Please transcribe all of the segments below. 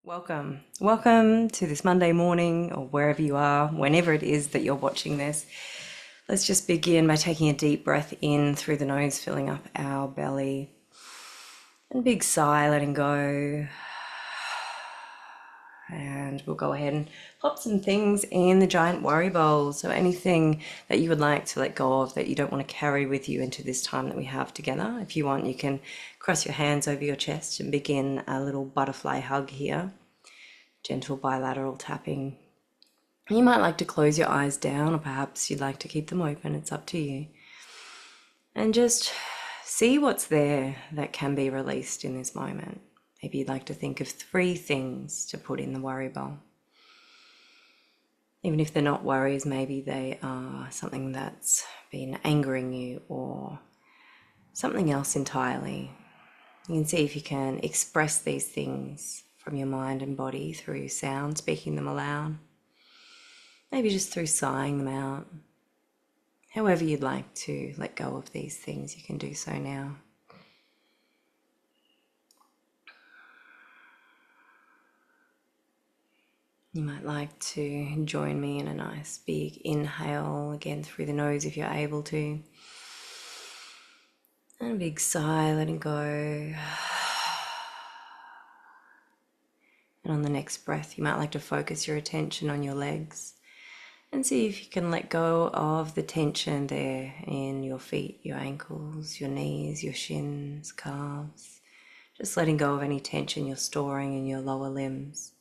Welcome to this Monday morning, or wherever you are, whenever it is that you're watching this. Let's just begin by taking a deep breath in through the nose, filling up our belly, and a big sigh, letting go. And we'll go ahead and pop some things in the giant worry bowl. So anything that you would like to let go of that you don't want to carry with you into this time that we have together. If you want, you can cross your hands over your chest and begin a little butterfly hug here. Gentle bilateral tapping. You might like to close your eyes down, or perhaps you'd like to keep them open. It's up to you. And just see what's there that can be released in this moment. Maybe you'd like to think of 3 things to put in the worry bowl. Even if they're not worries, maybe they are something that's been angering you or something else entirely. You can see if you can express these things from your mind and body through sound, speaking them aloud. Maybe just through sighing them out. However you'd like to let go of these things, you can do so now. You might like to join me in a nice big inhale, again through the nose if you're able to. And a big sigh, letting go. And on the next breath, you might like to focus your attention on your legs and see if you can let go of the tension there in your feet, your ankles, your knees, your shins, calves. Just letting go of any tension you're storing in your lower limbs.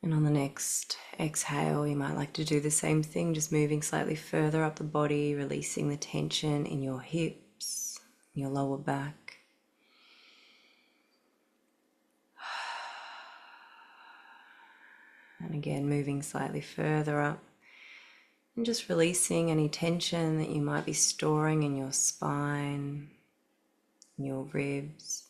And on the next exhale, you might like to do the same thing, just moving slightly further up the body, releasing the tension in your hips, your lower back. And again, moving slightly further up and just releasing any tension that you might be storing in your spine, in your ribs.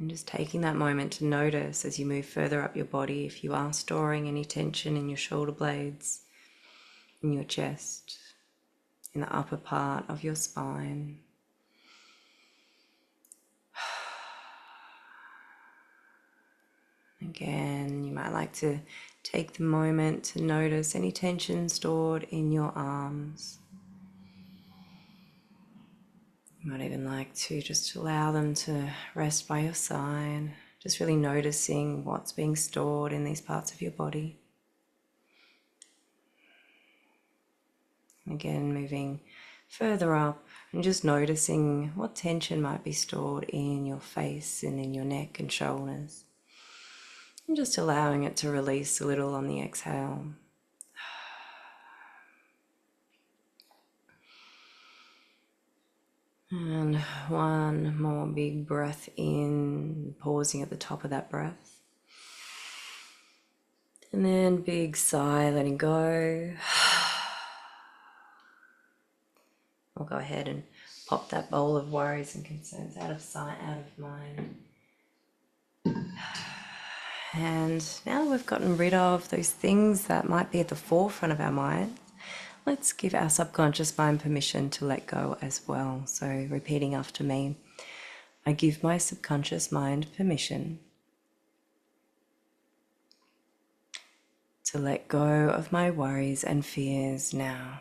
And just taking that moment to notice as you move further up your body if you are storing any tension in your shoulder blades, in your chest, in the upper part of your spine. Again, you might like to take the moment to notice any tension stored in your arms. You might even like to just allow them to rest by your side, just really noticing what's being stored in these parts of your body. And again, moving further up and just noticing what tension might be stored in your face and in your neck and shoulders. And just allowing it to release a little on the exhale. And one more big breath in, pausing at the top of that breath. And then big sigh, letting go. We'll go ahead and pop that bowl of worries and concerns out of sight, out of mind. And now that we've gotten rid of those things that might be at the forefront of our mind, let's give our subconscious mind permission to let go as well. So repeating after me, I give my subconscious mind permission to let go of my worries and fears now.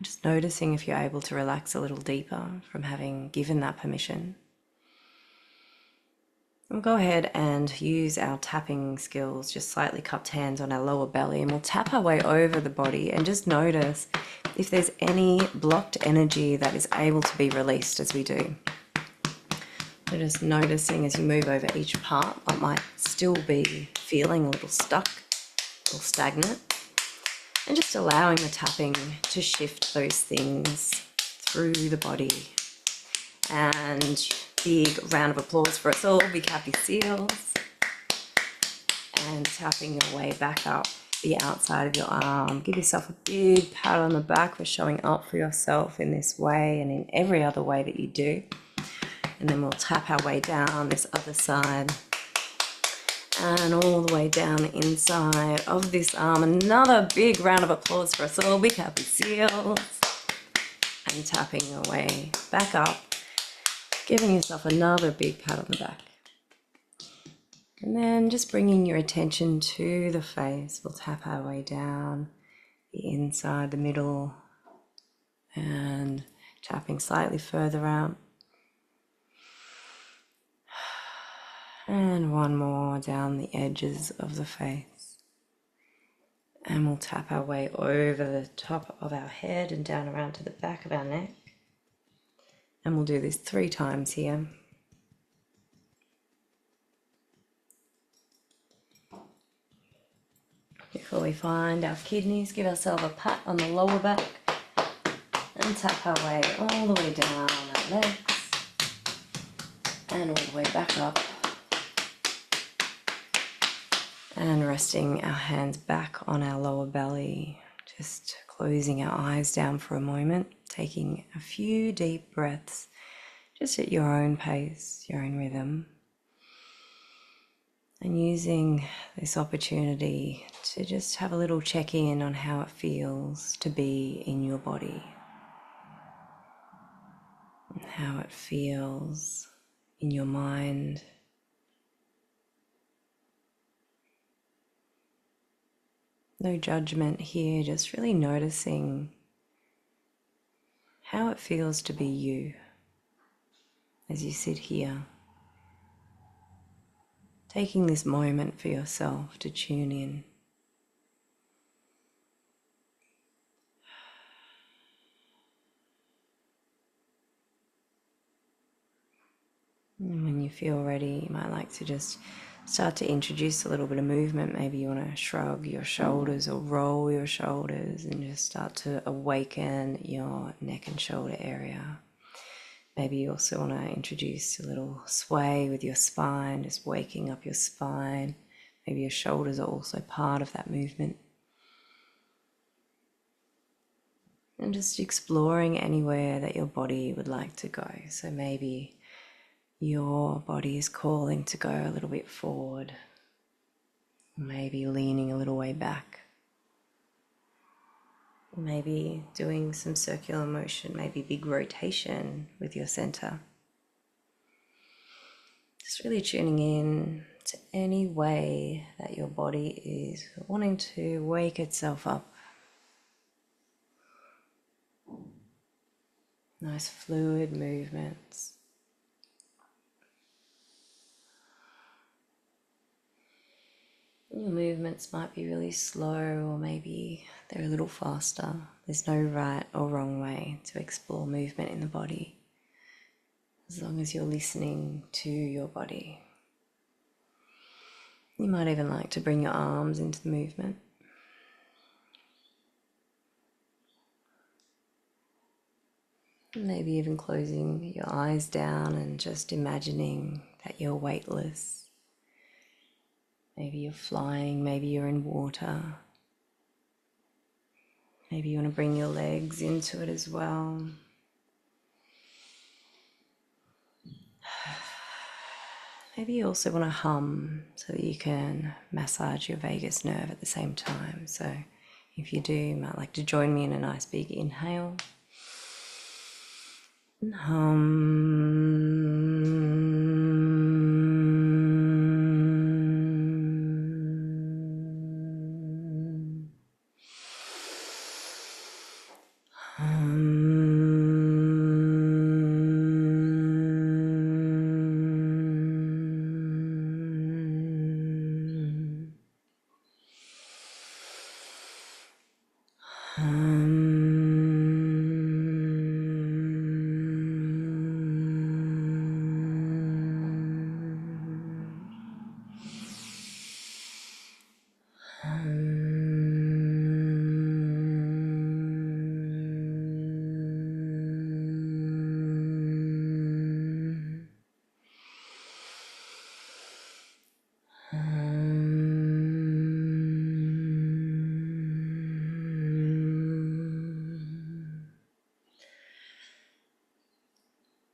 Just noticing if you're able to relax a little deeper from having given that permission. We'll go ahead and use our tapping skills, just slightly cupped hands on our lower belly, and we'll tap our way over the body and just notice if there's any blocked energy that is able to be released as we do. So just noticing as you move over each part what might still be feeling a little stuck, a little stagnant, and just allowing the tapping to shift those things through the body. And big round of applause for us all, big happy seals. And tapping your way back up the outside of your arm. Give yourself a big pat on the back for showing up for yourself in this way and in every other way that you do. And then we'll tap our way down this other side. and all the way down the inside of this arm. Another big round of applause for us all. Big happy seals. And tapping away back up, giving yourself another big pat on the back. And then just bringing your attention to the face. We'll tap our way down the inside, the middle, and tapping slightly further out. And one more down the edges of the face. And we'll tap our way over the top of our head and down around to the back of our neck. And we'll do this 3 times here. Before we find our kidneys, give ourselves a pat on the lower back and tap our way all the way down our legs and all the way back up. And resting our hands back on our lower belly, just closing our eyes down for a moment, taking a few deep breaths, just at your own pace, your own rhythm. And using this opportunity to just have a little check-in on how it feels to be in your body. And how it feels in your mind. No judgment here, just really noticing how it feels to be you as you sit here. Taking this moment for yourself to tune in. And when you feel ready, you might like to just start to introduce a little bit of movement. Maybe you want to shrug your shoulders or roll your shoulders and just start to awaken your neck and shoulder area. Maybe you also want to introduce a little sway with your spine, just waking up your spine. Maybe your shoulders are also part of that movement. And just exploring anywhere that your body would like to go. So maybe your body is calling to go a little bit forward. Maybe leaning a little way back. Maybe doing some circular motion, maybe big rotation with your center. Just really tuning in to any way that your body is wanting to wake itself up. Nice fluid movements. Your movements might be really slow, or maybe they're a little faster. There's no right or wrong way to explore movement in the body, as long as you're listening to your body. You might even like to bring your arms into the movement. Maybe even closing your eyes down and just imagining that you're weightless. Maybe you're flying, maybe you're in water. Maybe you want to bring your legs into it as well. Maybe you also want to hum so that you can massage your vagus nerve at the same time. So if you do, you might like to join me in a nice big inhale.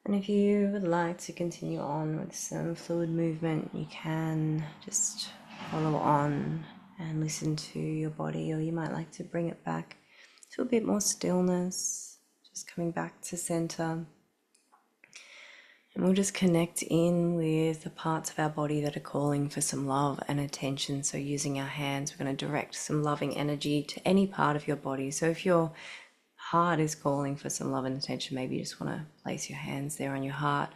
And if you would like to continue on with some fluid movement, you can just follow on and listen to your body, or you might like to bring it back to a bit more stillness, just coming back to center. And we'll just connect in with the parts of our body that are calling for some love and attention. So using our hands, we're going to direct some loving energy to any part of your body. So if your heart is calling for some love and attention, maybe you just want to place your hands there on your heart.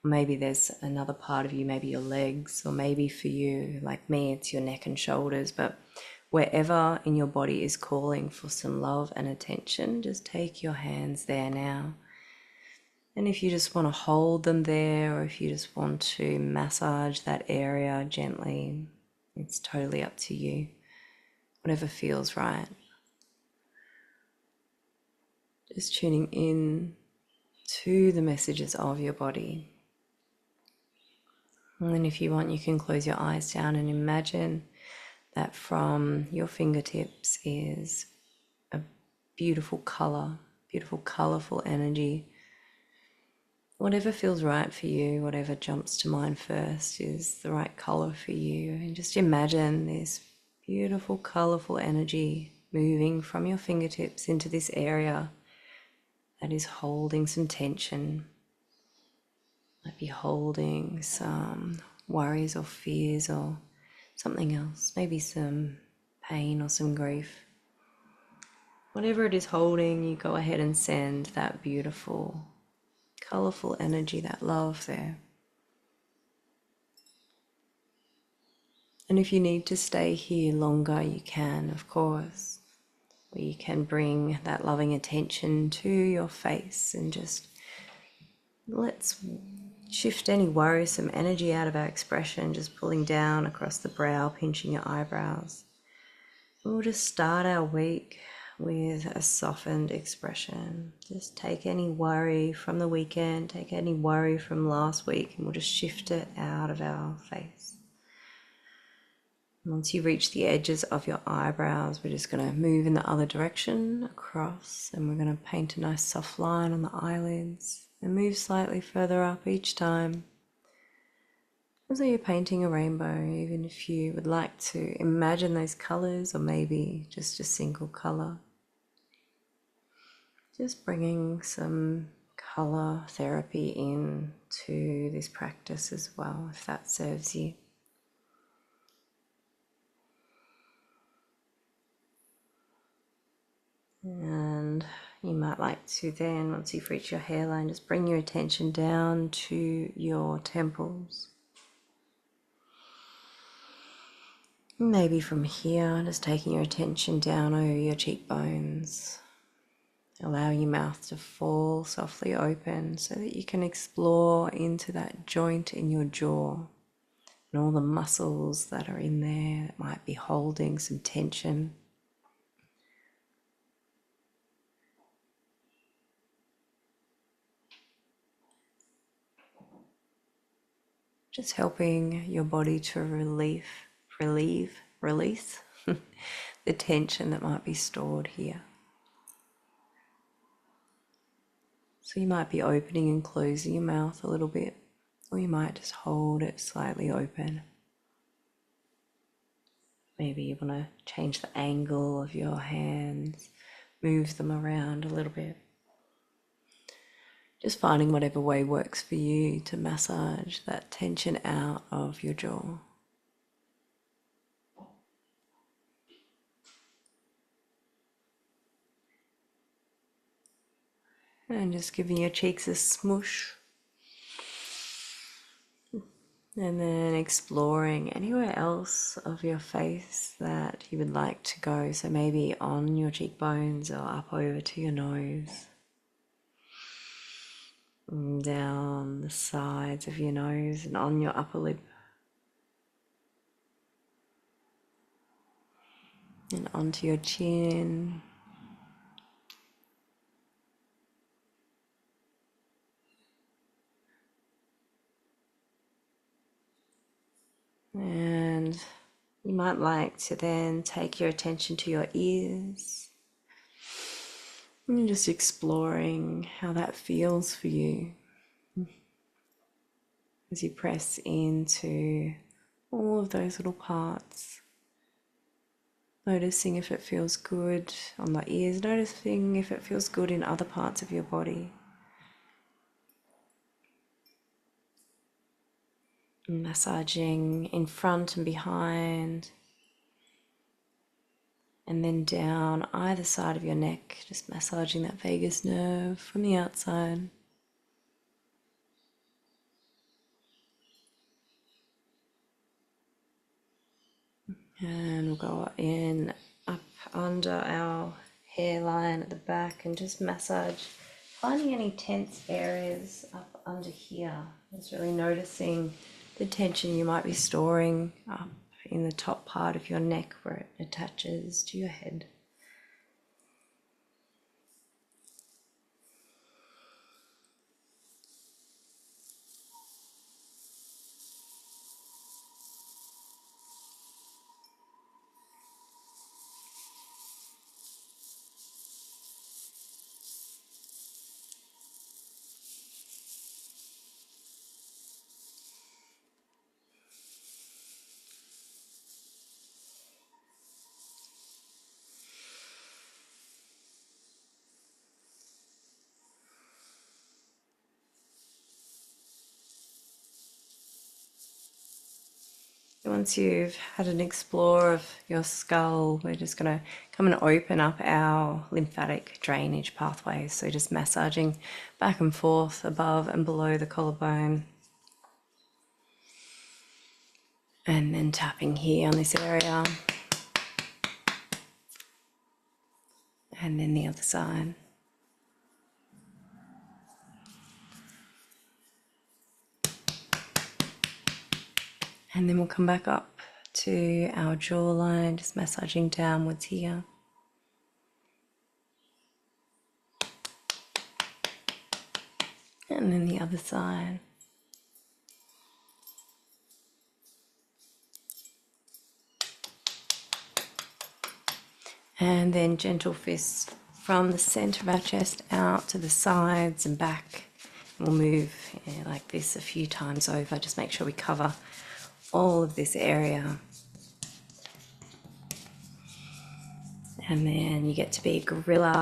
Or maybe there's another part of you, maybe your legs, or maybe for you, like me, it's your neck and shoulders. But wherever in your body is calling for some love and attention, just take your hands there now. And if you just want to hold them there, or if you just want to massage that area gently, it's totally up to you. Whatever feels right. Just tuning in to the messages of your body. And then if you want, you can close your eyes down and imagine that from your fingertips is a beautiful color, beautiful, colorful energy. Whatever feels right for you, whatever jumps to mind first is the right color for you. And just imagine this beautiful, colorful energy moving from your fingertips into this area that is holding some tension. Might be holding some worries or fears or something else, maybe some pain or some grief. Whatever it is holding, you go ahead and send that beautiful, colorful energy, that love there. And if you need to stay here longer, you can, of course. Or you can bring that loving attention to your face and just let's shift any worrisome energy out of our expression, just pulling down across the brow, pinching your eyebrows. And we'll just start our week with a softened expression. Just take any worry from the weekend, take any worry from last week, and we'll just shift it out of our face. Once you reach the edges of your eyebrows, we're just going to move in the other direction across, and we're going to paint a nice soft line on the eyelids and move slightly further up each time. As though you're painting a rainbow, even if you would like to imagine those colors or maybe just a single color. Just bringing some color therapy into this practice as well, if that serves you. And you might like to then, once you've reached your hairline, just bring your attention down to your temples. Maybe from here, just taking your attention down over your cheekbones. Allowing your mouth to fall softly open so that you can explore into that joint in your jaw and all the muscles that are in there that might be holding some tension. Just helping your body to release the tension that might be stored here. So you might be opening and closing your mouth a little bit, or you might just hold it slightly open. Maybe you want to change the angle of your hands, move them around a little bit. Just finding whatever way works for you to massage that tension out of your jaw. And just giving your cheeks a smoosh. And then exploring anywhere else of your face that you would like to go. So maybe on your cheekbones or up over to your nose. And down the sides of your nose and on your upper lip. And onto your chin. And you might like to then take your attention to your ears. And just exploring how that feels for you. as you press into all of those little parts. Noticing if it feels good on the ears, noticing if it feels good in other parts of your body. Massaging in front and behind, and then down either side of your neck, just massaging that vagus nerve from the outside. And we'll go in up under our hairline at the back and just massage, finding any tense areas up under here. Just really noticing the tension you might be storing up in the top part of your neck where it attaches to your head. Once you've had an explore of your skull, we're just going to come and open up our lymphatic drainage pathways. So just massaging back and forth above and below the collarbone. And then tapping here on this area. And then the other side. And then we'll come back up to our jawline, just massaging downwards here. And then the other side. And then gentle fists from the center of our chest out to the sides and back. We'll move like this a few times over. Just make sure we cover all of this area. And then you get to be a gorilla.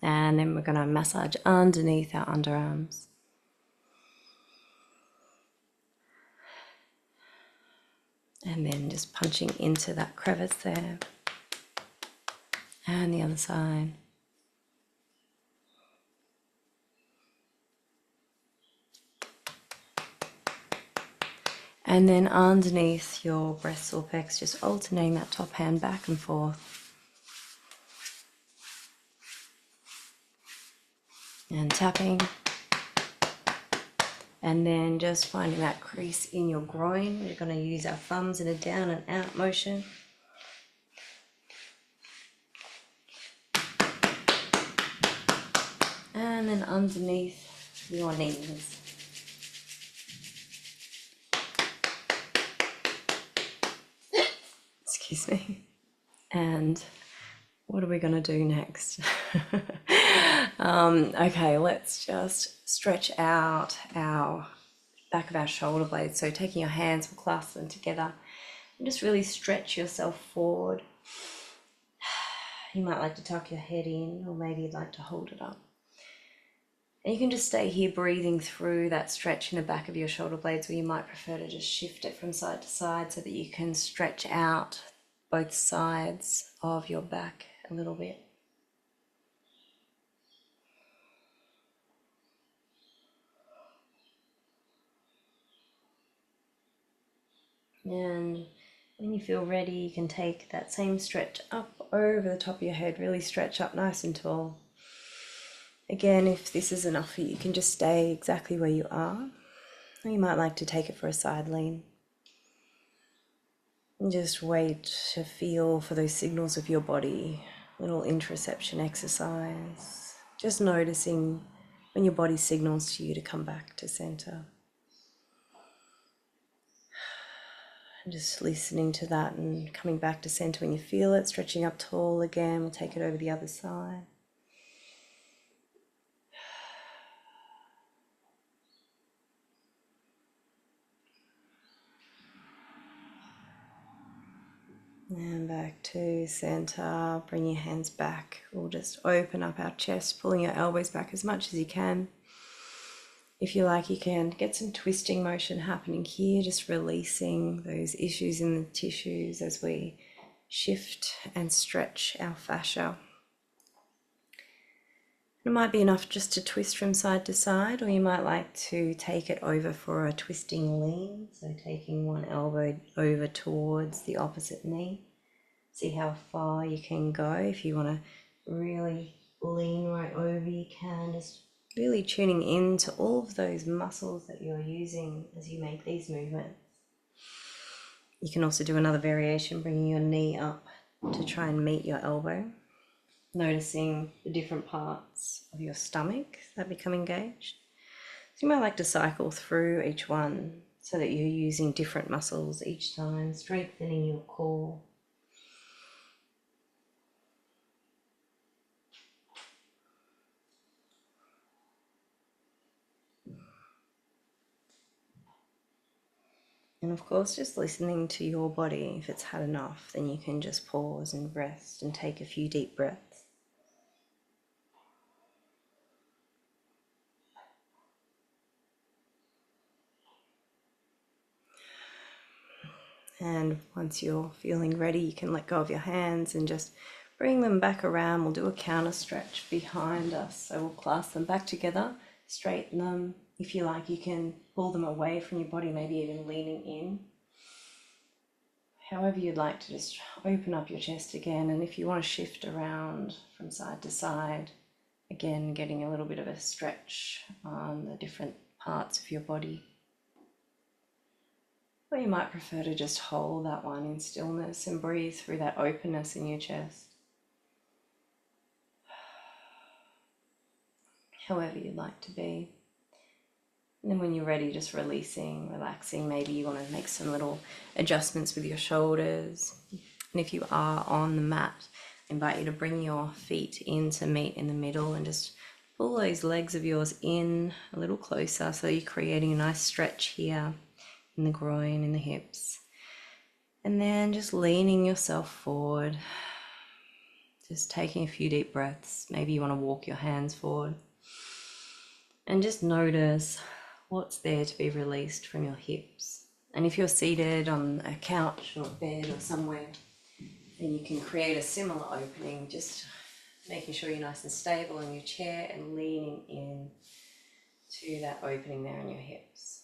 And then we're going to massage underneath our underarms. And then just punching into that crevice there. And the other side. And then underneath your breasts or pecs, just alternating that top hand back and forth. And tapping. And then just finding that crease in your groin. We're going to use our thumbs in a down and out motion. And then underneath your knees. Excuse me. And what are we going to do next? Okay, let's just stretch out our back of our shoulder blades. So taking your hands, we'll clasp them together and just really stretch yourself forward. You might like to tuck your head in, or maybe you'd like to hold it up. And you can just stay here breathing through that stretch in the back of your shoulder blades, or you might prefer to just shift it from side to side so that you can stretch out both sides of your back a little bit. And when you feel ready, you can take that same stretch up over the top of your head, really stretch up nice and tall. Again, if this is enough for you, you can just stay exactly where you are. Or you might like to take it for a side lean. And just wait to feel for those signals of your body, little interception exercise. Just noticing when your body signals to you to come back to center. And just listening to that and coming back to center when you feel it, stretching up tall again. We'll take it over the other side. And back to center. Bring your hands back. We'll just open up our chest, pulling your elbows back as much as you can. If you like, you can get some twisting motion happening here, just releasing those issues in the tissues as we shift and stretch our fascia. It might be enough just to twist from side to side, or you might like to take it over for a twisting lean. So taking one elbow over towards the opposite knee. See how far you can go. If you want to really lean right over, you can. Just really tuning into all of those muscles that you're using as you make these movements. You can also do another variation, bringing your knee up to try and meet your elbow. Noticing the different parts of your stomach that become engaged. So you might like to cycle through each one so that you're using different muscles each time, strengthening your core. And of course, just listening to your body. If it's had enough, then you can just pause and rest and take a few deep breaths. And once you're feeling ready, you can let go of your hands and just bring them back around. We'll do a counter stretch behind us. So we'll clasp them back together, straighten them. If you like, you can pull them away from your body, maybe even leaning in. However you'd like to just open up your chest again. And if you want to shift around from side to side, again, getting a little bit of a stretch on the different parts of your body. Or you might prefer to just hold that one in stillness and breathe through that openness in your chest. However you'd like to be. And then when you're ready, just releasing, relaxing. Maybe you want to make some little adjustments with your shoulders. And if you are on the mat, I invite you to bring your feet in to meet in the middle and just pull those legs of yours in a little closer so you're creating a nice stretch here in the groin, in the hips. And then just leaning yourself forward, just taking a few deep breaths. Maybe you want to walk your hands forward and just notice what's there to be released from your hips. And if you're seated on a couch or a bed or somewhere, then you can create a similar opening, just making sure you're nice and stable in your chair and leaning in to that opening there in your hips.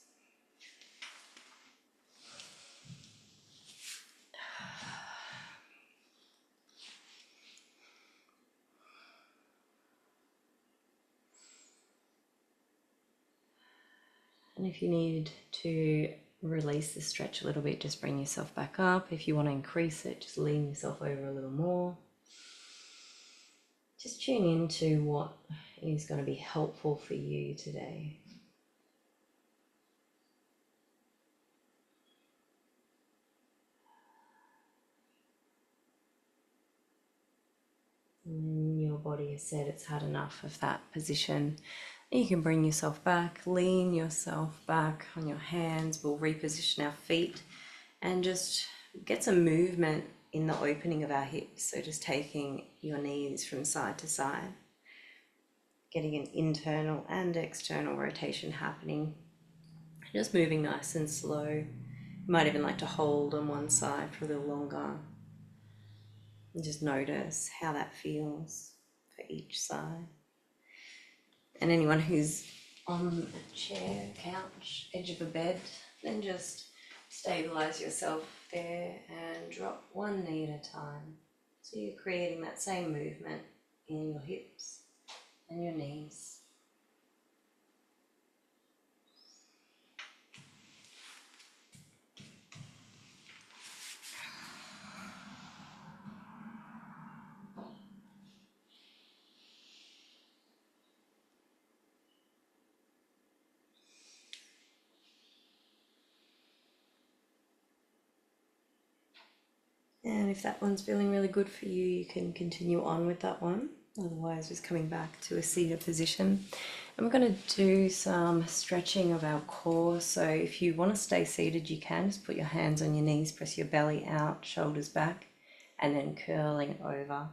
And if you need to release the stretch a little bit, just bring yourself back up. If you want to increase it, just lean yourself over a little more. Just tune into what is going to be helpful for you today. When your body has said it's had enough of that position, you can bring yourself back, lean yourself back on your hands. We'll reposition our feet and just get some movement in the opening of our hips. So just taking your knees from side to side, getting an internal and external rotation happening. Just moving nice and slow. You might even like to hold on one side for a little longer. And just notice how that feels for each side. And anyone who's on a chair, couch, edge of a bed, then just stabilize yourself there and drop one knee at a time. So you're creating that same movement in your hips and your knees. And if that one's feeling really good for you, you can continue on with that one. Otherwise, just coming back to a seated position. And we're going to do some stretching of our core. So if you want to stay seated, you can just put your hands on your knees, press your belly out, shoulders back. and then curling over,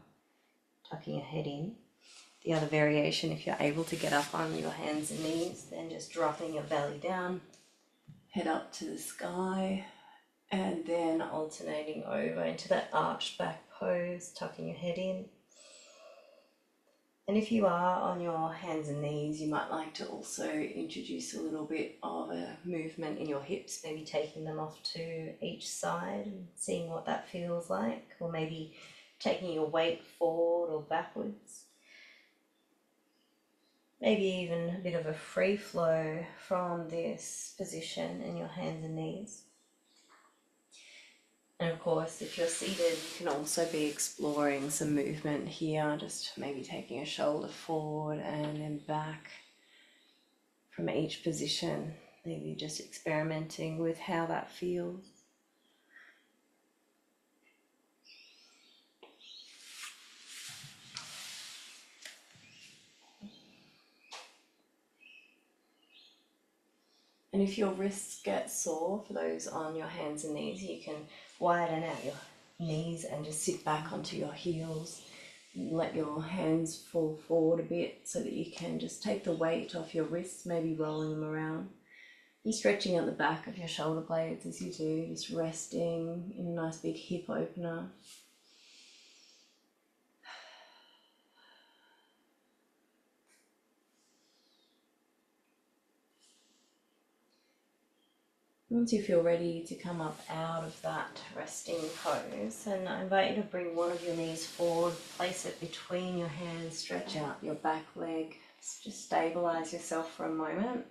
tucking your head in. The other variation, if you're able to get up on your hands and knees, then just dropping your belly down, head up to the sky, and then alternating over into that arched back pose, tucking your head in. And if you are on your hands and knees, you might like to also introduce a little bit of a movement in your hips, maybe taking them off to each side and seeing what that feels like, or maybe taking your weight forward or backwards. Maybe even a bit of a free flow from this position in your hands and knees. And of course, if you're seated, you can also be exploring some movement here, just maybe taking a shoulder forward and then back from each position, maybe just experimenting with how that feels. And if your wrists get sore, for those on your hands and knees, you can widen out your knees and just sit back onto your heels. Let your hands fall forward a bit so that you can just take the weight off your wrists, maybe rolling them around. And stretching out the back of your shoulder blades as you do, just resting in a nice big hip opener. Once you feel ready to come up out of that resting pose, and I invite you to bring one of your knees forward, place it between your hands, stretch out your back leg, just stabilize yourself for a moment.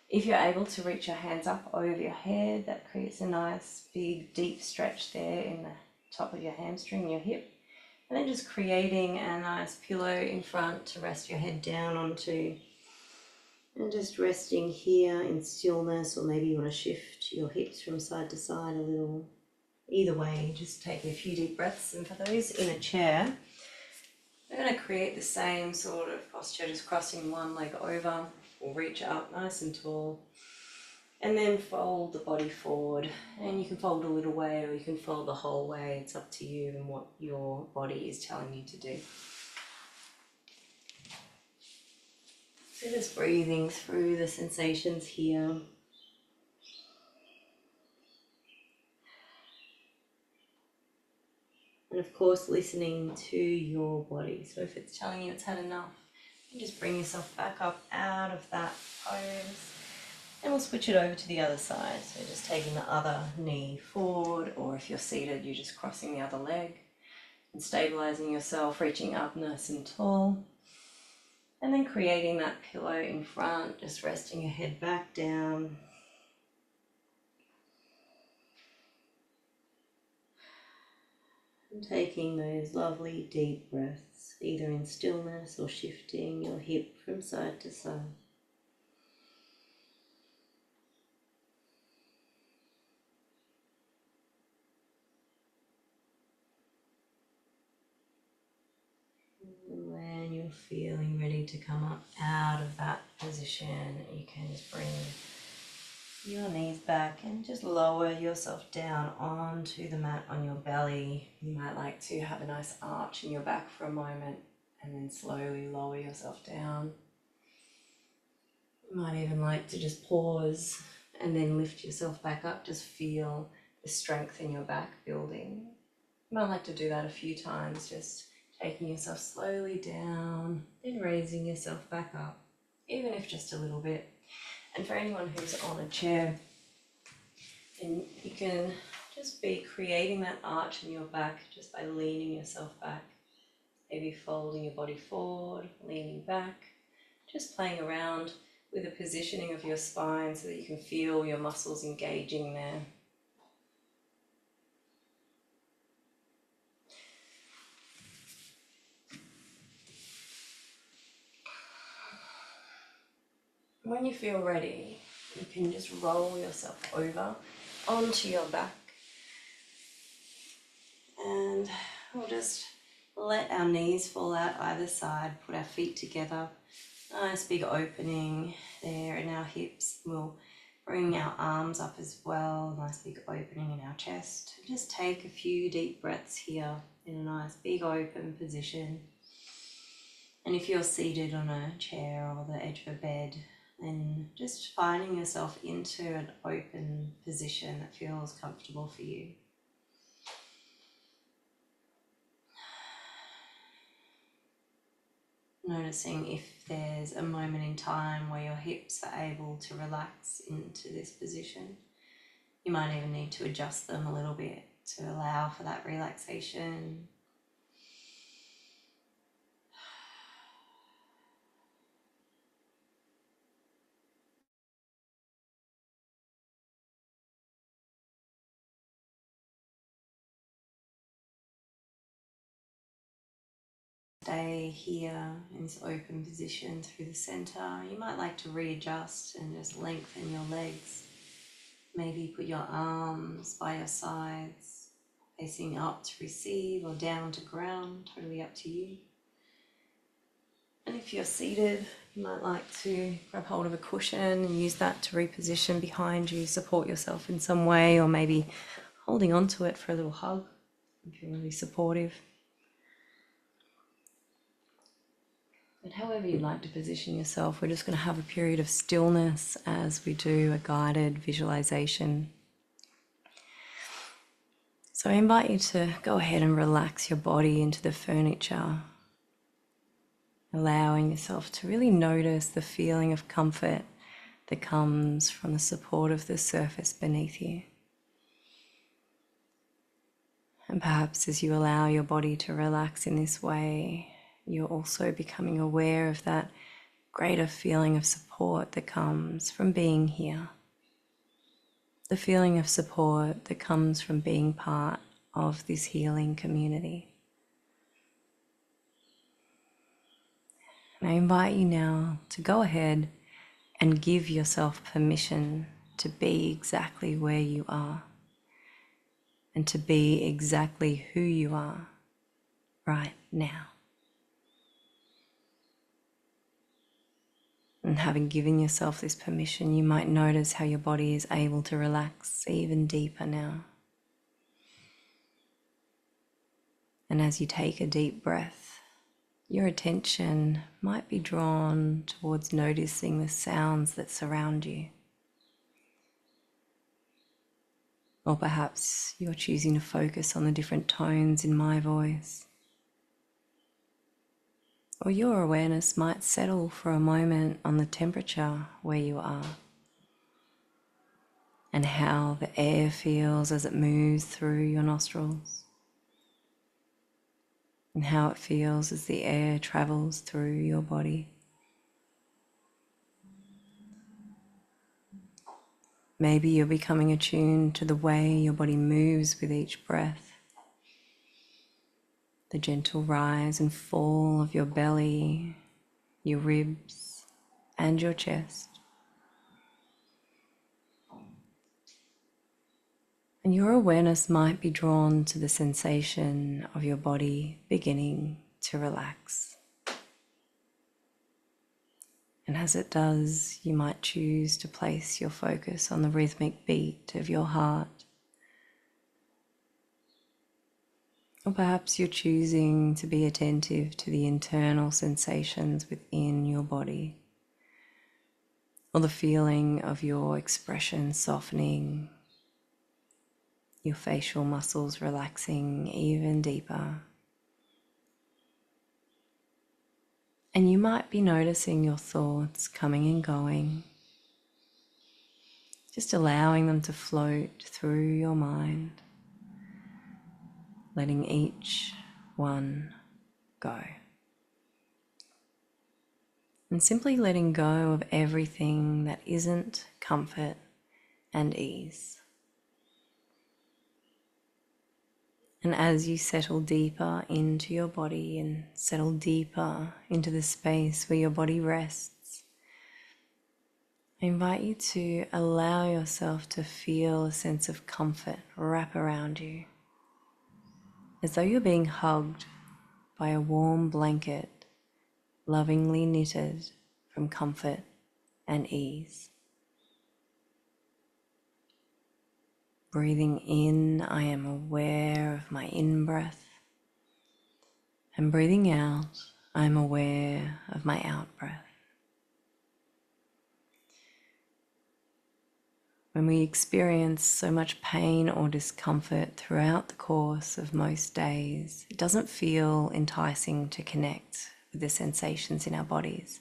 If you're able to reach your hands up over your head, that creates a nice big deep stretch there in the top of your hamstring, your hip, and then just creating a nice pillow in front to rest your head down onto. And just resting here in stillness, or maybe you want to shift your hips from side to side a little. Either way, just taking a few deep breaths. And for those in a chair, we're going to create the same sort of posture, just crossing one leg over. We'll reach up nice and tall, and then fold the body forward. And you can fold a little way, or you can fold the whole way. It's up to you and what your body is telling you to do. So just breathing through the sensations here. And of course, listening to your body. So if it's telling you it's had enough, you just bring yourself back up out of that pose. And we'll switch it over to the other side. So just taking the other knee forward, or if you're seated, you're just crossing the other leg and stabilizing yourself, reaching up nice and tall. And then creating that pillow in front, just resting your head back down. And taking those lovely deep breaths, either in stillness or shifting your hip from side to side. When you're feeling ready to come up out of that position, you can just bring your knees back and just lower yourself down onto the mat on your belly. You might like to have a nice arch in your back for a moment and then slowly lower yourself down. You might even like to just pause and then lift yourself back up. Just feel the strength in your back building. You might like to do that a few times, just taking yourself slowly down, then raising yourself back up, even if just a little bit. And for anyone who's on a chair, then you can just be creating that arch in your back just by leaning yourself back. Maybe folding your body forward, leaning back, just playing around with the positioning of your spine so that you can feel your muscles engaging there. When you feel ready, you can just roll yourself over onto your back, and we'll just let our knees fall out either side, put our feet together, nice big opening there in our hips. We'll Bring our arms up as well, nice big opening in our chest. Just take a few deep breaths here in a nice big open position. And if you're seated on a chair or the edge of a bed, then just finding yourself into an open position that feels comfortable for you. Noticing if there's a moment in time where your hips are able to relax into this position. You might even need to adjust them a little bit to allow for that relaxation. Stay here in this open position through the center. You might like to readjust and just lengthen your legs. Maybe put your arms by your sides, facing up to receive or down to ground, totally up to you. And if you're seated, you might like to grab hold of a cushion and use that to reposition behind you, support yourself in some way, or maybe holding onto it for a little hug if you're really supportive. But however you'd like to position yourself, we're just going to have a period of stillness as we do a guided visualization. So I invite you to go ahead and relax your body into the furniture, allowing yourself to really notice the feeling of comfort that comes from the support of the surface beneath you. And perhaps as you allow your body to relax in this way, you're also becoming aware of that greater feeling of support that comes from being here. The feeling of support that comes from being part of this healing community. And I invite you now to go ahead and give yourself permission to be exactly where you are and to be exactly who you are right now. And having given yourself this permission, you might notice how your body is able to relax even deeper now. And as you take a deep breath, your attention might be drawn towards noticing the sounds that surround you. Or perhaps you're choosing to focus on the different tones in my voice. Or your awareness might settle for a moment on the temperature where you are and how the air feels as it moves through your nostrils and how it feels as the air travels through your body. Maybe you're becoming attuned to the way your body moves with each breath, the gentle rise and fall of your belly, your ribs, and your chest. And your awareness might be drawn to the sensation of your body beginning to relax. And as it does, you might choose to place your focus on the rhythmic beat of your heart. Or perhaps you're choosing to be attentive to the internal sensations within your body, or the feeling of your expression softening, your facial muscles relaxing even deeper. And you might be noticing your thoughts coming and going, just allowing them to float through your mind, letting each one go. And simply letting go of everything that isn't comfort and ease. And as you settle deeper into your body and settle deeper into the space where your body rests, I invite you to allow yourself to feel a sense of comfort wrap around you, as though you're being hugged by a warm blanket, lovingly knitted from comfort and ease. Breathing in, I am aware of my in-breath. And breathing out, I am aware of my out-breath. When we experience so much pain or discomfort throughout the course of most days, it doesn't feel enticing to connect with the sensations in our bodies.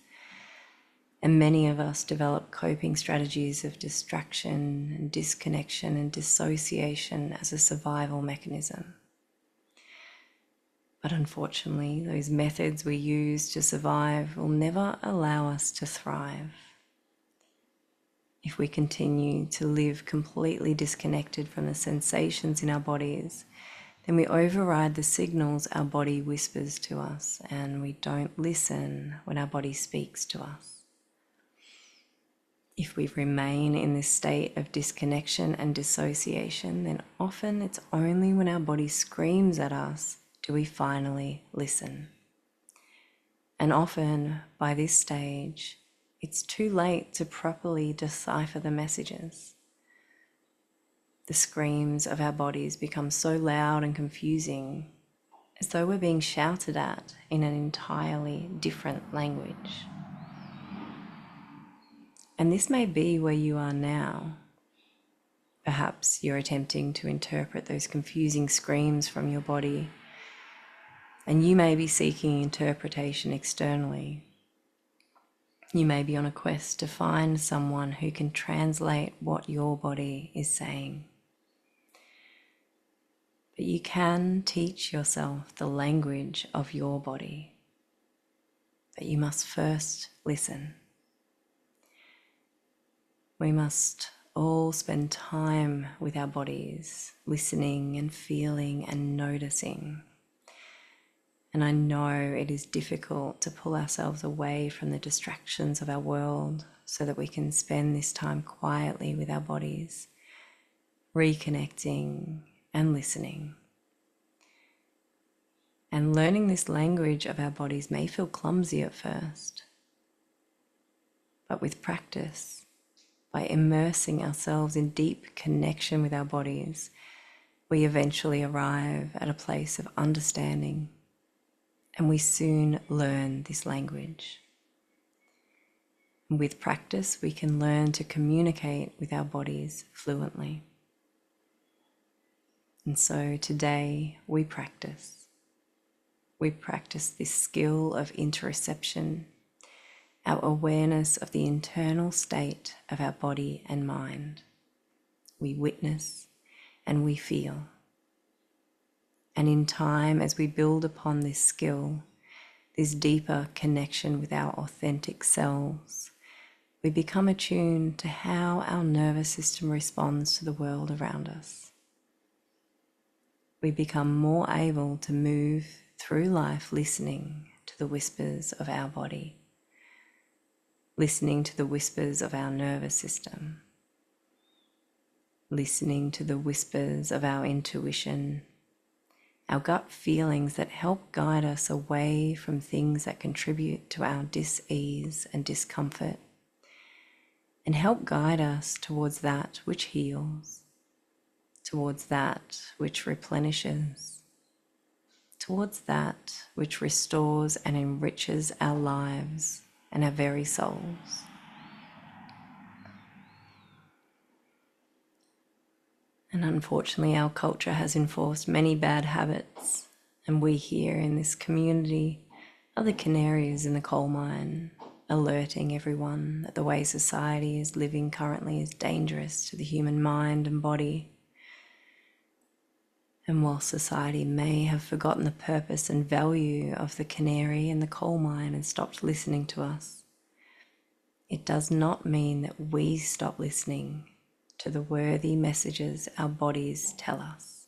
And many of us develop coping strategies of distraction and disconnection and dissociation as a survival mechanism. But unfortunately, those methods we use to survive will never allow us to thrive. If we continue to live completely disconnected from the sensations in our bodies, then we override the signals our body whispers to us, and we don't listen when our body speaks to us. If we remain in this state of disconnection and dissociation, then often it's only when our body screams at us do we finally listen. And often by this stage, it's too late to properly decipher the messages. The screams of our bodies become so loud and confusing, as though we're being shouted at in an entirely different language. And this may be where you are now. Perhaps you're attempting to interpret those confusing screams from your body, and you may be seeking interpretation externally. You may be on a quest to find someone who can translate what your body is saying. But you can teach yourself the language of your body. But you must first listen. We must all spend time with our bodies, listening and feeling and noticing. And I know it is difficult to pull ourselves away from the distractions of our world so that we can spend this time quietly with our bodies, reconnecting and listening. And learning this language of our bodies may feel clumsy at first, but with practice, by immersing ourselves in deep connection with our bodies, we eventually arrive at a place of understanding, and we soon learn this language. And with practice, we can learn to communicate with our bodies fluently. And so today we practice. We practice this skill of interception, our awareness of the internal state of our body and mind. We witness and we feel. And in time, as we build upon this skill, this deeper connection with our authentic selves, we become attuned to how our nervous system responds to the world around us. We become more able to move through life listening to the whispers of our body, listening to the whispers of our nervous system, listening to the whispers of our intuition, our gut feelings that help guide us away from things that contribute to our dis-ease and discomfort, and help guide us towards that which heals, towards that which replenishes, towards that which restores and enriches our lives and our very souls. And unfortunately, our culture has enforced many bad habits, and we here in this community are the canaries in the coal mine, alerting everyone that the way society is living currently is dangerous to the human mind and body. And while society may have forgotten the purpose and value of the canary in the coal mine and stopped listening to us, it does not mean that we stop listening to the worthy messages our bodies tell us.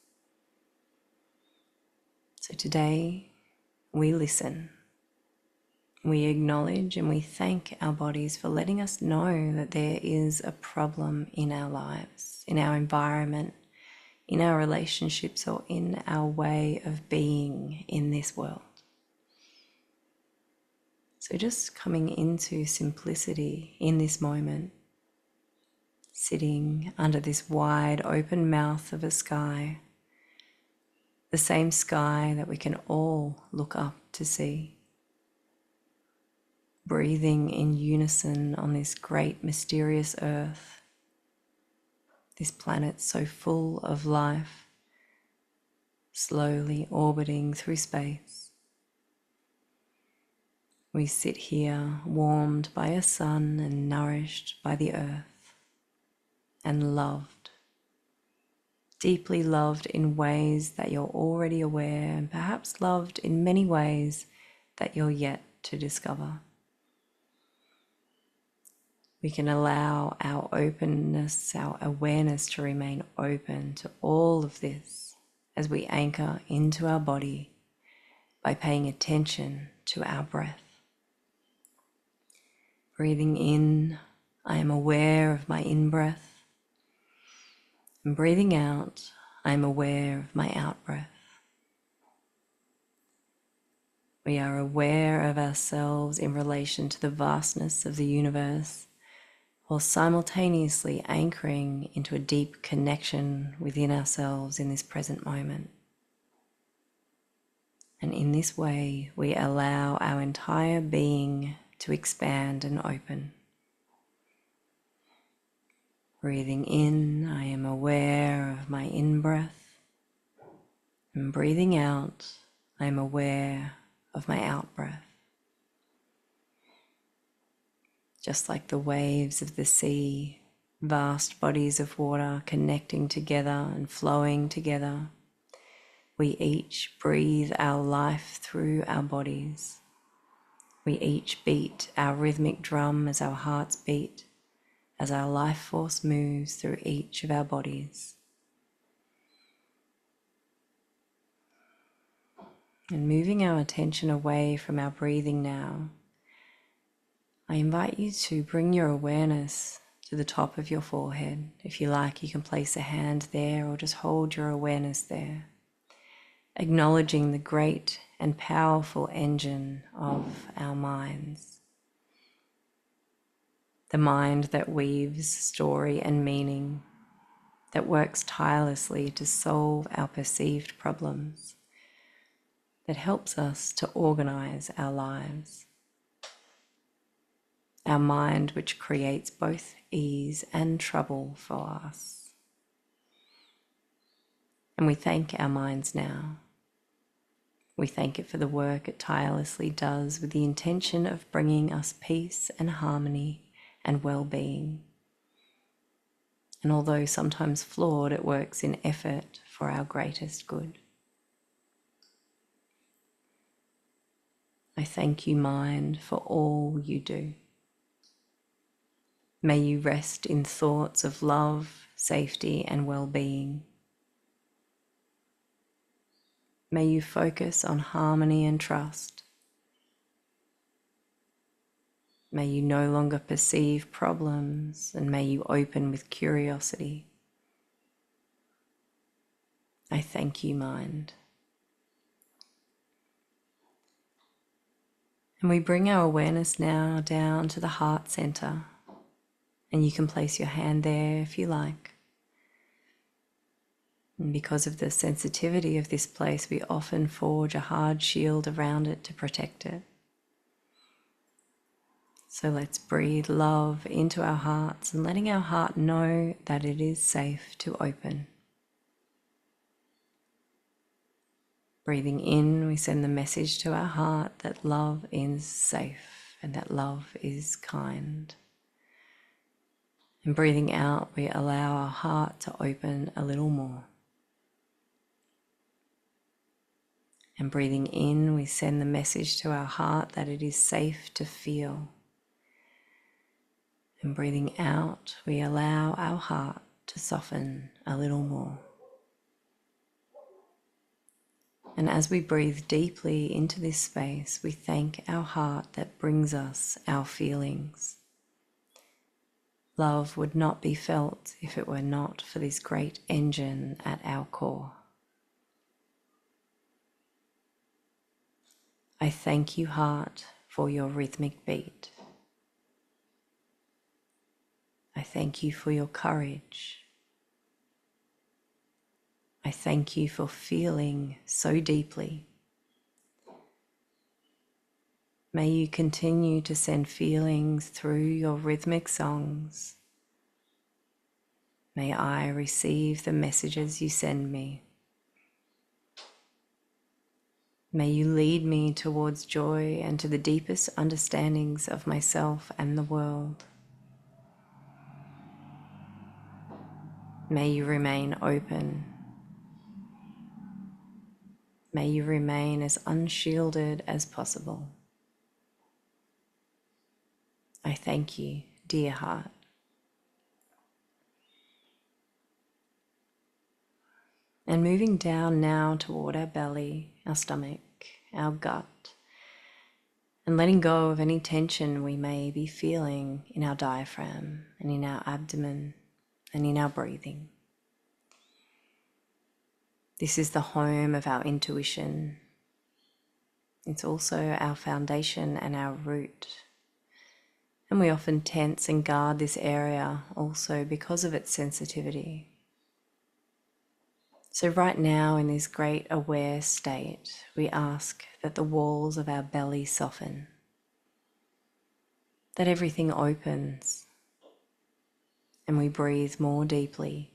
So today, we listen. We acknowledge and we thank our bodies for letting us know that there is a problem in our lives, in our environment, in our relationships, or in our way of being in this world. So just coming into simplicity in this moment, sitting under this wide open mouth of a sky, the same sky that we can all look up to see. Breathing in unison on this great mysterious earth, this planet so full of life, slowly orbiting through space. We sit here warmed by a sun and nourished by the earth, and loved, deeply loved in ways that you're already aware, and perhaps loved in many ways that you're yet to discover. We can allow our openness, our awareness to remain open to all of this as we anchor into our body by paying attention to our breath. Breathing in, I am aware of my in-breath. And breathing out, I am aware of my out-breath. We are aware of ourselves in relation to the vastness of the universe, while simultaneously anchoring into a deep connection within ourselves in this present moment. And in this way, we allow our entire being to expand and open. Breathing in, I am aware of my in-breath. And breathing out, I am aware of my out-breath. Just like the waves of the sea, vast bodies of water connecting together and flowing together, we each breathe our life through our bodies. We each beat our rhythmic drum as our hearts beat, as our life force moves through each of our bodies. And moving our attention away from our breathing now, I invite you to bring your awareness to the top of your forehead. If you like, you can place a hand there or just hold your awareness there, acknowledging the great and powerful engine of our minds. The mind that weaves story and meaning, that works tirelessly to solve our perceived problems, that helps us to organize our lives. Our mind which creates both ease and trouble for us. And we thank our minds now. We thank it for the work it tirelessly does with the intention of bringing us peace and harmony and well-being. And although sometimes flawed, it works in effort for our greatest good. I thank you, mind, for all you do. May you rest in thoughts of love, safety, and well-being. May you focus on harmony and trust. May you no longer perceive problems, and may you open with curiosity. I thank you, mind. And we bring our awareness now down to the heart center, and you can place your hand there if you like. And because of the sensitivity of this place, we often forge a hard shield around it to protect it. So let's breathe love into our hearts and letting our heart know that it is safe to open. Breathing in, we send the message to our heart that love is safe and that love is kind. And breathing out, we allow our heart to open a little more. And breathing in, we send the message to our heart that it is safe to feel. And breathing out, we allow our heart to soften a little more. And as we breathe deeply into this space, we thank our heart that brings us our feelings. Love would not be felt if it were not for this great engine at our core. I thank you, heart, for your rhythmic beat. I thank you for your courage. I thank you for feeling so deeply. May you continue to send feelings through your rhythmic songs. May I receive the messages you send me. May you lead me towards joy and to the deepest understandings of myself and the world. May you remain open. May you remain as unshielded as possible. I thank you, dear heart. And moving down now toward our belly, our stomach, our gut, and letting go of any tension we may be feeling in our diaphragm and in our abdomen and in our breathing. This is the home of our intuition. It's also our foundation and our root. And we often tense and guard this area also because of its sensitivity. So right now, in this great aware state, we ask that the walls of our belly soften, that everything opens, and we breathe more deeply,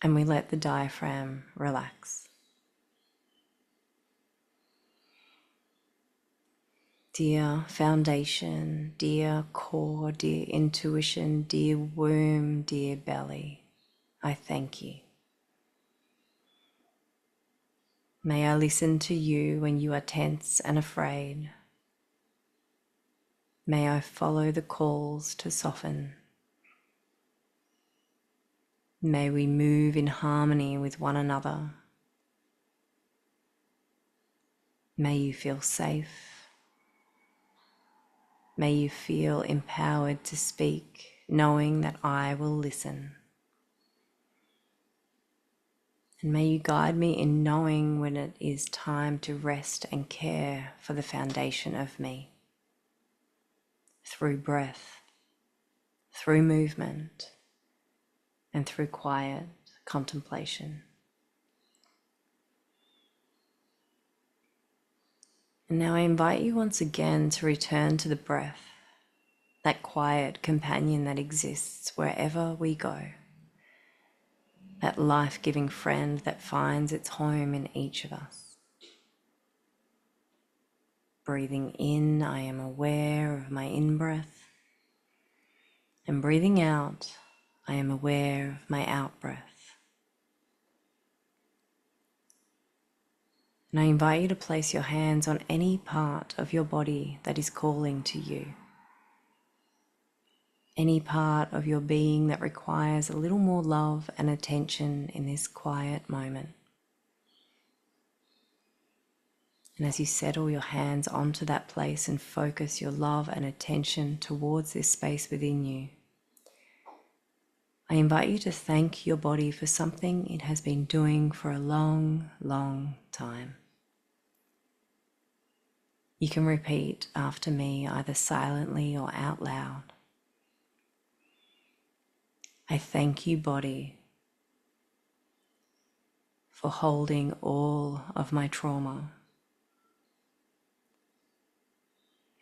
and we let the diaphragm relax. Dear foundation, dear core, dear intuition, dear womb, dear belly, I thank you. May I listen to you when you are tense and afraid. May I follow the calls to soften. May we move in harmony with one another. May you feel safe. May you feel empowered to speak, knowing that I will listen. And may you guide me in knowing when it is time to rest and care for the foundation of me. Through breath, through movement, and through quiet contemplation. And now I invite you once again to return to the breath, that quiet companion that exists wherever we go. That life-giving friend that finds its home in each of us. Breathing in, I am aware of my in-breath, and breathing out, I am aware of my out-breath. And I invite you to place your hands on any part of your body that is calling to you. Any part of your being that requires a little more love and attention in this quiet moment. And as you settle your hands onto that place and focus your love and attention towards this space within you, I invite you to thank your body for something it has been doing for a long, long time. You can repeat after me either silently or out loud. I thank you, body, for holding all of my trauma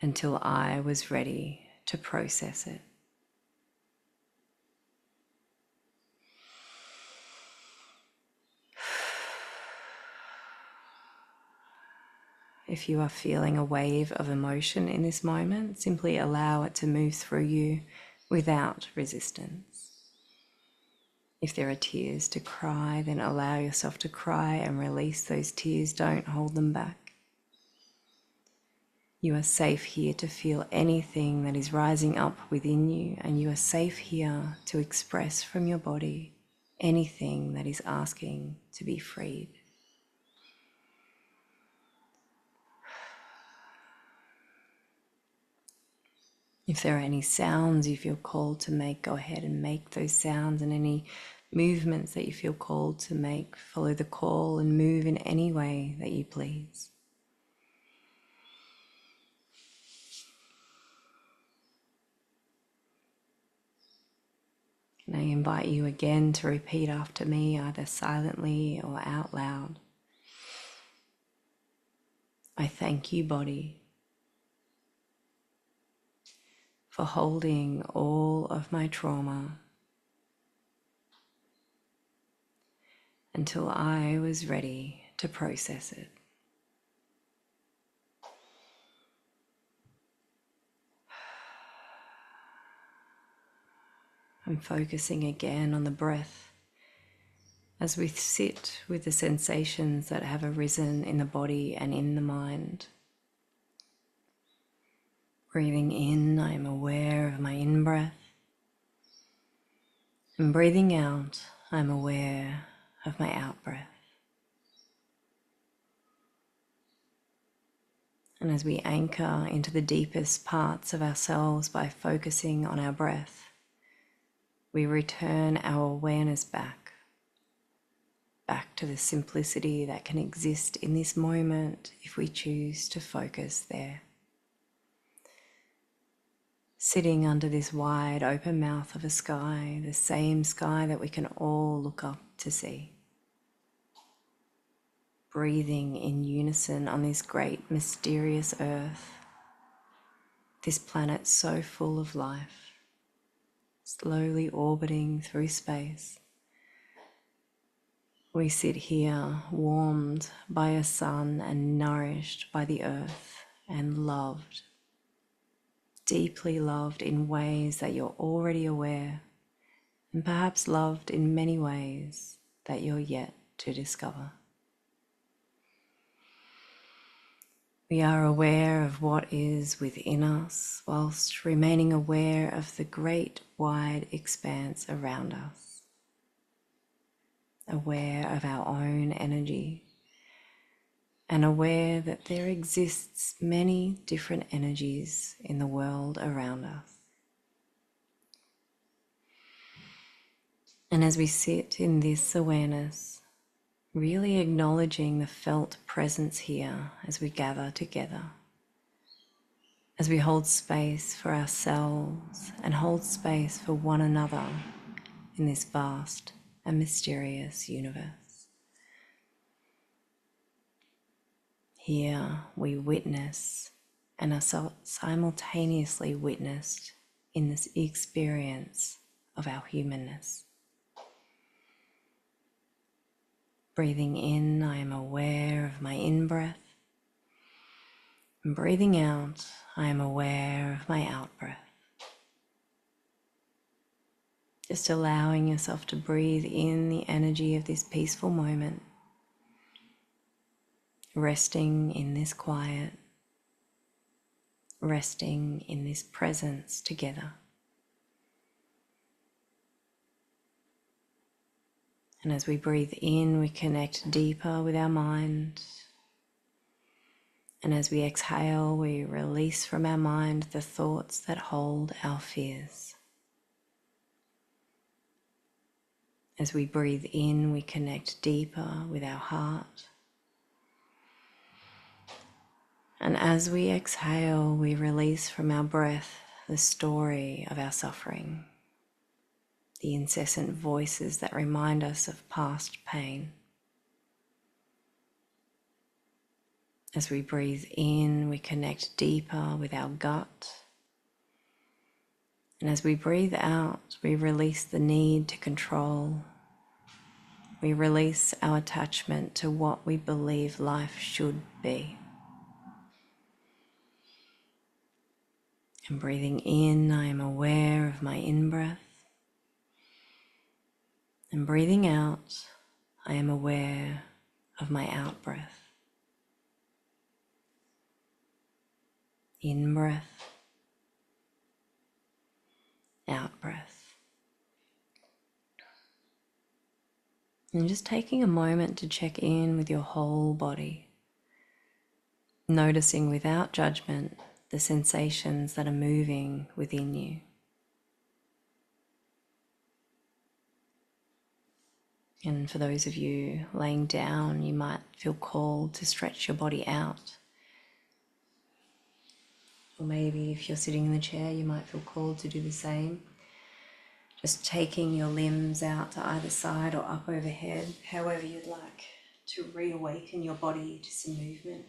until I was ready to process it. If you are feeling a wave of emotion in this moment, simply allow it to move through you without resistance. If there are tears to cry, then allow yourself to cry and release those tears. Don't hold them back. You are safe here to feel anything that is rising up within you, and you are safe here to express from your body anything that is asking to be freed. If there are any sounds you feel called to make, go ahead and make those sounds, and any movements that you feel called to make, follow the call and move in any way that you please. And I invite you again to repeat after me, either silently or out loud. I thank you, body, for holding all of my trauma until I was ready to process it. I'm focusing again on the breath as we sit with the sensations that have arisen in the body and in the mind. Breathing in, I am aware of my in-breath. And breathing out, I am aware of my out-breath. And as we anchor into the deepest parts of ourselves by focusing on our breath, we return our awareness back to the simplicity that can exist in this moment if we choose to focus there. Sitting under this wide open mouth of a sky, the same sky that we can all look up to see. Breathing in unison on this great mysterious earth, this planet so full of life, slowly orbiting through space. We sit here warmed by a sun and nourished by the earth and loved, deeply loved in ways that you're already aware, and perhaps loved in many ways that you're yet to discover. We are aware of what is within us whilst remaining aware of the great wide expanse around us. Aware of our own energy and aware that there exists many different energies in the world around us. And as we sit in this awareness, really acknowledging the felt presence here as we gather together, as we hold space for ourselves and hold space for one another in this vast and mysterious universe. Here we witness and are simultaneously witnessed in this experience of our humanness. Breathing in, I am aware of my in-breath. And breathing out, I am aware of my out-breath. Just allowing yourself to breathe in the energy of this peaceful moment, resting in this quiet, resting in this presence together. And as we breathe in, we connect deeper with our mind. And as we exhale, we release from our mind the thoughts that hold our fears. As we breathe in, we connect deeper with our heart. And as we exhale, we release from our breath the story of our suffering, the incessant voices that remind us of past pain. As we breathe in, we connect deeper with our gut. And as we breathe out, we release the need to control. We release our attachment to what we believe life should be. And breathing in, I am aware of my in-breath. And breathing out, I am aware of my out-breath. In-breath, out-breath. And just taking a moment to check in with your whole body, noticing without judgment the sensations that are moving within you. And for those of you laying down, you might feel called to stretch your body out. Or maybe if you're sitting in the chair, you might feel called to do the same. Just taking your limbs out to either side or up overhead, however you'd like to reawaken your body to some movement.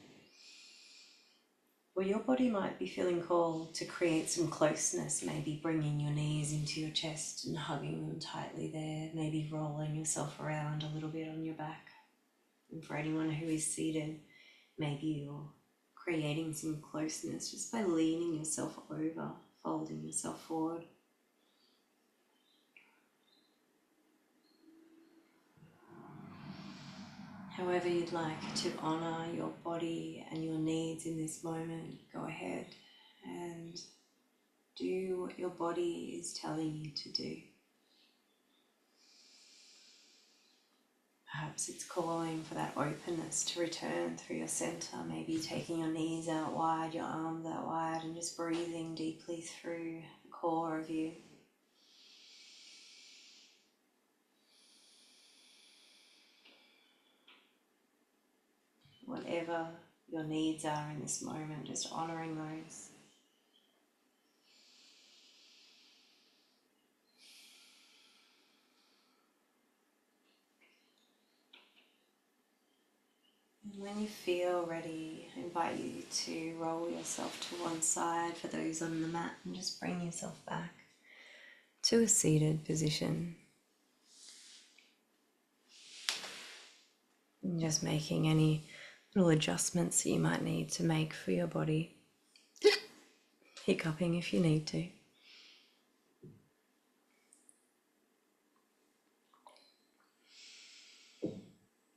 Or your body might be feeling called to create some closeness, maybe bringing your knees into your chest and hugging them tightly there, maybe rolling yourself around a little bit on your back. And for anyone who is seated, maybe you're creating some closeness just by leaning yourself over, folding yourself forward. However you'd like to honor your body and your needs in this moment, go ahead and do what your body is telling you to do. Perhaps it's calling for that openness to return through your center, maybe taking your knees out wide, your arms out wide, and just breathing deeply through the core of you. Whatever your needs are in this moment, just honoring those. And when you feel ready, I invite you to roll yourself to one side for those on the mat and just bring yourself back to a seated position. And just making any little adjustments that you might need to make for your body. Hiccuping if you need to.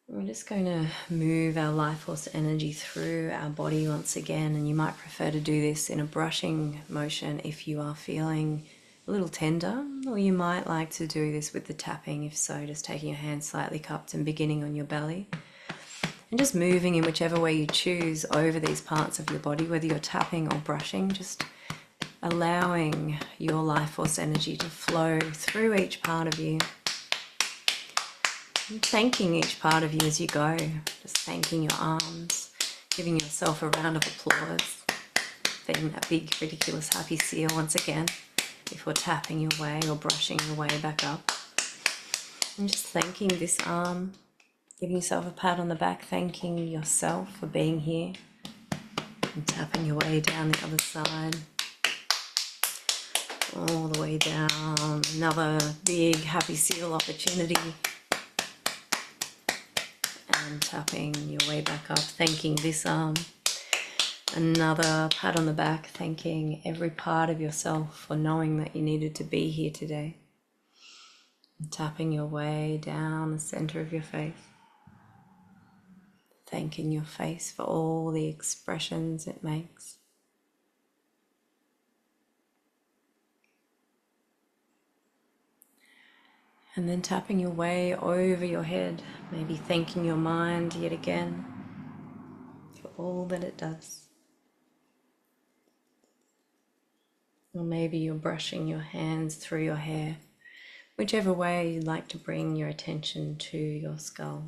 We're just going to move our life force energy through our body once again, and you might prefer to do this in a brushing motion if you are feeling a little tender, or you might like to do this with the tapping. If so, just taking your hands slightly cupped and beginning on your belly. And just moving in whichever way you choose over these parts of your body, whether you're tapping or brushing, just allowing your life force energy to flow through each part of you. And thanking each part of you as you go, just thanking your arms, giving yourself a round of applause, being that big, ridiculous, happy seal once again, before tapping your way or brushing your way back up. And just thanking this arm, giving yourself a pat on the back, thanking yourself for being here, and tapping your way down the other side, all the way down, another big, happy seal opportunity. And tapping your way back up, thanking this arm. Another pat on the back, thanking every part of yourself for knowing that you needed to be here today. And tapping your way down the center of your face. Thanking your face for all the expressions it makes. And then tapping your way over your head, maybe thanking your mind yet again for all that it does. Or maybe you're brushing your hands through your hair, whichever way you'd like to bring your attention to your skull.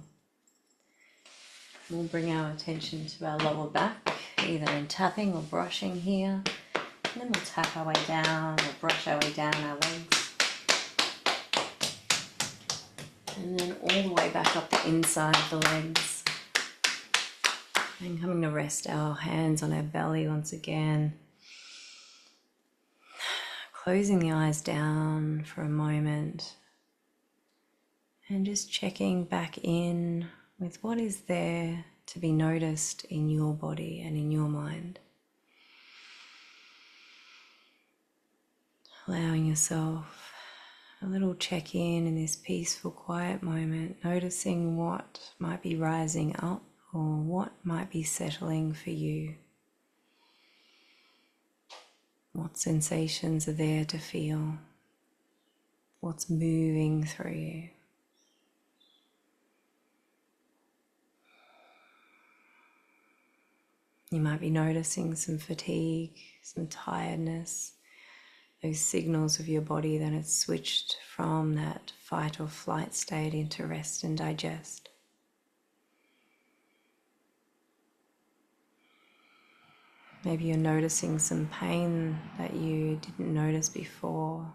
We'll bring our attention to our lower back, either in tapping or brushing here. And then we'll tap our way down or brush our way down our legs. And then all the way back up the inside of the legs. And coming to rest our hands on our belly once again. Closing the eyes down for a moment. And just checking back in with what is there to be noticed in your body and in your mind. Allowing yourself a little check-in in this peaceful, quiet moment, noticing what might be rising up or what might be settling for you. What sensations are there to feel? What's moving through you? You might be noticing some fatigue, some tiredness, those signals of your body that it's switched from that fight or flight state into rest and digest. Maybe you're noticing some pain that you didn't notice before,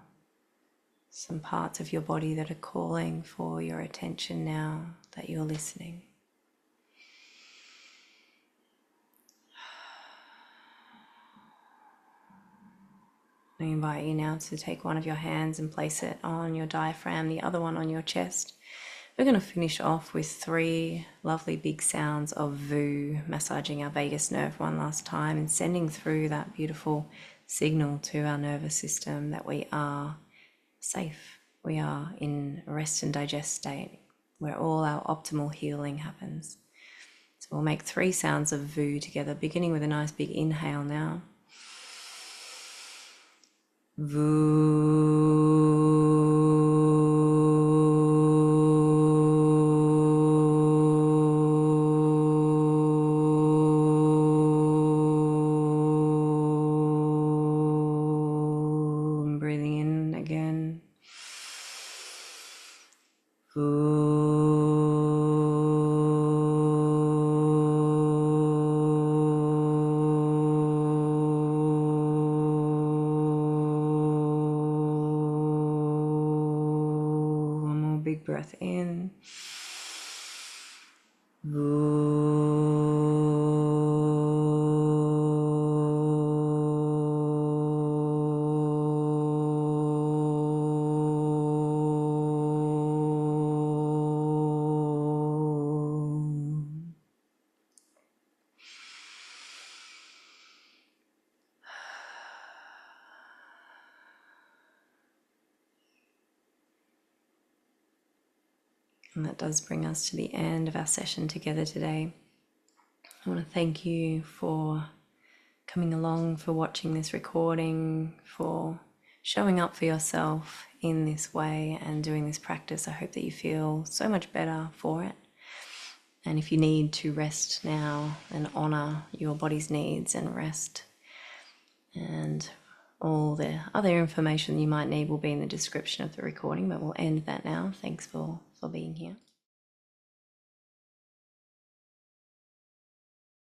some parts of your body that are calling for your attention now that you're listening. I invite you now to take one of your hands and place it on your diaphragm, the other one on your chest. We're going to finish off with 3 lovely big sounds of VU, massaging our vagus nerve one last time and sending through that beautiful signal to our nervous system that we are safe. We are in a rest and digest state where all our optimal healing happens. So we'll make 3 sounds of VU together, beginning with a nice big inhale now. Breathing in again. Big breath in. And that does bring us to the end of our session together today. I want to thank you for coming along, for watching this recording, for showing up for yourself in this way and doing this practice. I hope that you feel so much better for it. And if you need to rest now, then honor your body's needs and rest. And all the other information you might need will be in the description of the recording, but we'll end that now. Thanks for being here.